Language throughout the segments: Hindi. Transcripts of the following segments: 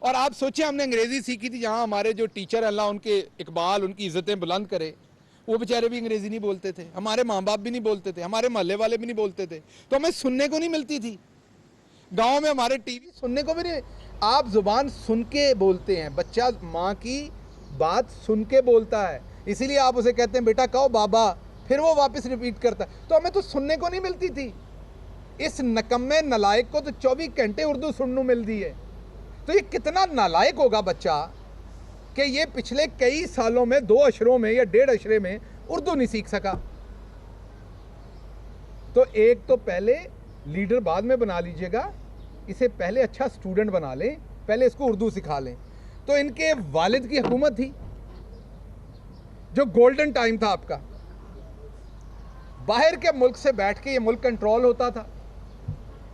और आप सोचिए, हमने अंग्रेजी सीखी थी, जहां हमारे जो टीचर, अल्लाह उनके इकबाल, उनकी इज्जतें बुलंद करे, वो बेचारे भी अंग्रेजी नहीं बोलते थे, हमारे माँ बाप भी नहीं बोलते थे, हमारे मोहल्ले वाले भी नहीं बोलते थे, तो हमें सुनने को नहीं मिलती थी। गांव में हमारे टीवी सुनने को भी नहीं। आप जुबान सुन के बोलते हैं, बच्चा माँ की बात सुन के बोलता है, इसीलिए आप उसे कहते हैं बेटा कहो बाबा, फिर वो वापस रिपीट करता है। तो हमें तो सुनने को नहीं मिलती थी। इस नकम्मे नलायक को तो 24 घंटे उर्दू सुनने मिलती है। तो ये कितना नालायक होगा बच्चा कि ये पिछले कई सालों में 2 अशरों में या 1.5 अशरे में उर्दू नहीं सीख सका। तो एक तो पहले लीडर बाद में बना लीजिएगा, इसे पहले अच्छा स्टूडेंट बना लें, पहले इसको उर्दू सिखा लें। तो इनके वालिद की हुकूमत थी, जो गोल्डन टाइम था आपका, बाहर के मुल्क से बैठ के ये मुल्क कंट्रोल होता था।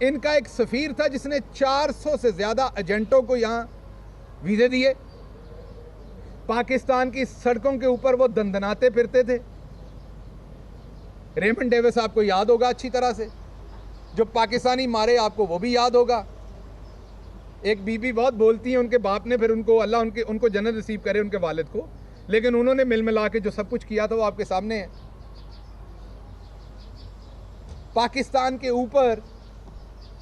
इनका एक सफीर था जिसने 400 से ज्यादा एजेंटों को यहां वीजे दिए। पाकिस्तान की सड़कों के ऊपर वो दंदनाते फिरते थे। रेमंड डेविस आपको याद होगा अच्छी तरह से, जो पाकिस्तानी मारे आपको वो भी याद होगा। एक बीबी बहुत बोलती है, उनके बाप ने फिर उनको, अल्लाह उनको जन्नत नसीब करे, उनके वालिद को, लेकिन उन्होंने मिल मिला के जो सब कुछ किया था वो आपके सामने है। पाकिस्तान के ऊपर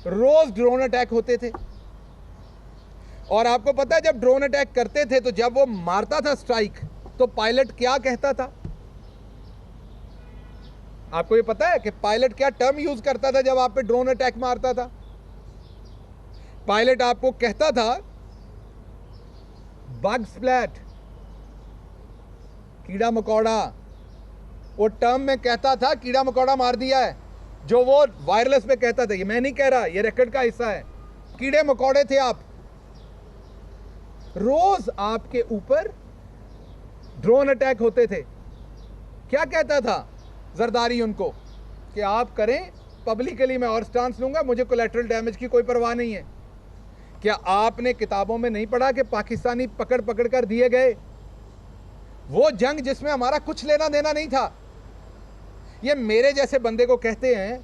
रोज ड्रोन अटैक होते थे, और आपको पता है जब ड्रोन अटैक करते थे तो जब वो मारता था स्ट्राइक, तो पायलट क्या कहता था? आपको ये पता है कि पायलट क्या टर्म यूज करता था जब आप पे ड्रोन अटैक मारता था? पायलट आपको कहता था बग स्प्लैट, कीड़ा मकोड़ा। वो टर्म में कहता था कीड़ा मकोड़ा मार दिया है, जो वो वायरलेस पे कहता था। ये मैं नहीं कह रहा, ये रिकॉर्ड का हिस्सा है। कीड़े मकोड़े थे आप। रोज आपके ऊपर ड्रोन अटैक होते थे। क्या कहता था जरदारी उनको कि आप करें, पब्लिकली मैं और स्टांस लूंगा, मुझे कोलैटरल डैमेज की कोई परवाह नहीं है। क्या आपने किताबों में नहीं पढ़ा कि पाकिस्तानी पकड़ पकड़ कर दिए गए? वो जंग जिसमें हमारा कुछ लेना देना नहीं था। ये मेरे जैसे बंदे को कहते हैं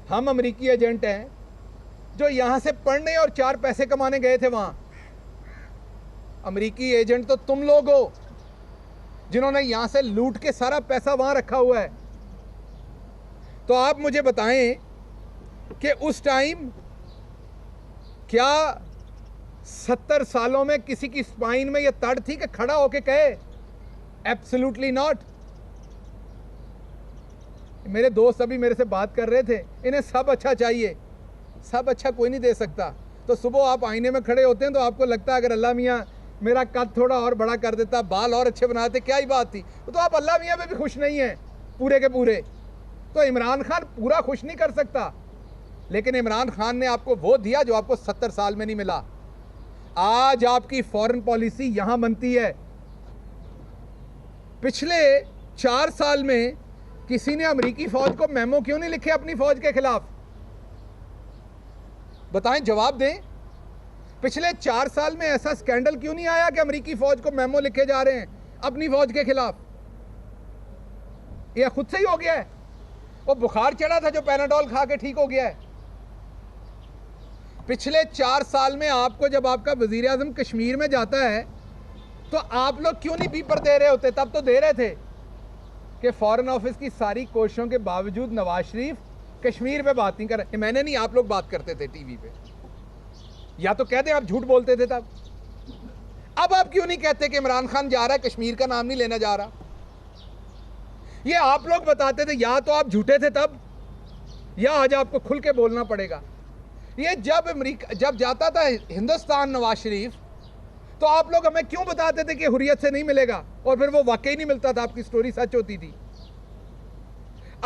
हम अमेरिकी एजेंट हैं, जो यहां से पढ़ने और 4 पैसे कमाने गए थे वहां। अमेरिकी एजेंट तो तुम लोग हो, जिन्होंने यहां से लूट के सारा पैसा वहां रखा हुआ है। तो आप मुझे बताएं कि उस टाइम क्या 70 सालों में किसी की स्पाइन में यह तड़ थी कि खड़ा होके कहे? Absolutely not. मेरे दोस्त अभी मेरे से बात कर रहे थे, इन्हें सब अच्छा चाहिए। सब अच्छा कोई नहीं दे सकता। तो सुबह आप आईने में खड़े होते हैं तो आपको लगता है अगर अल्लाह मियाँ मेरा कद थोड़ा और बड़ा कर देता, बाल और अच्छे बनाते, क्या ही बात थी। तो आप अल्लाह मियाँ में भी खुश नहीं हैं पूरे के पूरे। तो इमरान खान पूरा खुश नहीं कर सकता, लेकिन इमरान खान ने आपको वो दिया जो आपको 70 साल में नहीं मिला। आज आपकी फॉरेन पॉलिसी यहां बनती है। पिछले 4 साल में किसी ने अमेरिकी फौज को मेमो क्यों नहीं लिखे अपनी फौज के खिलाफ? बताएं, जवाब दें। पिछले 4 साल में ऐसा स्कैंडल क्यों नहीं आया कि अमेरिकी फौज को मेमो लिखे जा रहे हैं अपनी फौज के खिलाफ? यह खुद से ही हो गया है। वो बुखार चढ़ा था जो पैनाडोल खा के ठीक हो गया है। पिछले 4 साल में आपको, जब आपका वजीर आजम कश्मीर में जाता है तो आप लोग क्यों नहीं पेपर दे रहे होते? तब तो दे रहे थे कि फॉरेन ऑफिस की सारी कोशिशों के बावजूद नवाज शरीफ कश्मीर पे बात नहीं कर रहे। मैंने नहीं, आप लोग बात करते थे टीवी पे। या तो कहते आप झूठ बोलते थे तब। अब आप क्यों नहीं कहते कि इमरान खान जा रहा है, कश्मीर का नाम नहीं लेना जा रहा? ये आप लोग बताते थे। या तो आप झूठे थे तब, या आज आपको खुल के बोलना पड़ेगा। ये जब जाता था हिंदुस्तान नवाज शरीफ, तो आप लोग हमें क्यों बताते थे कि हुर्रियत से नहीं मिलेगा, और फिर वो वाकई नहीं मिलता था, आपकी स्टोरी सच होती थी।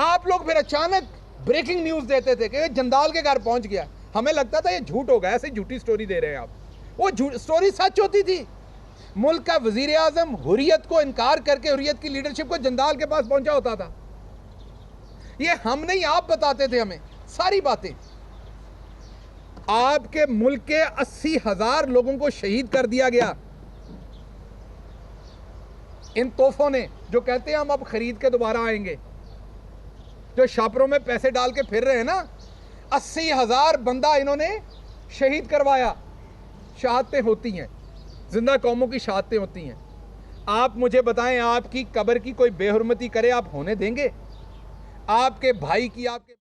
आप लोग फिर अचानक ब्रेकिंग न्यूज देते थे कि जंदाल के घर पहुंच गया। हमें लगता था ये झूठ होगा, ऐसे झूठी स्टोरी दे रहे हैं आप। वो स्टोरी सच होती थी। मुल्क का वजीर आजम हुर्रियत को इनकार करके, हुर्रियत की लीडरशिप को जंदाल के पास पहुंचा होता था। ये हम नहीं, आप बताते थे हमें सारी बातें। आपके मुल्क के 80,000 लोगों को शहीद कर दिया गया इन तोहफों ने, जो कहते हैं हम अब खरीद के दोबारा आएंगे, जो छापरों में पैसे डाल के फिर रहे हैं ना। 80,000 बंदा इन्होंने शहीद करवाया। शहादतें होती हैं, जिंदा कौमों की शहादतें होती हैं। आप मुझे बताएं, आपकी कब्र की कोई बेहुरमती करे, आप होने देंगे? आपके भाई की, आपके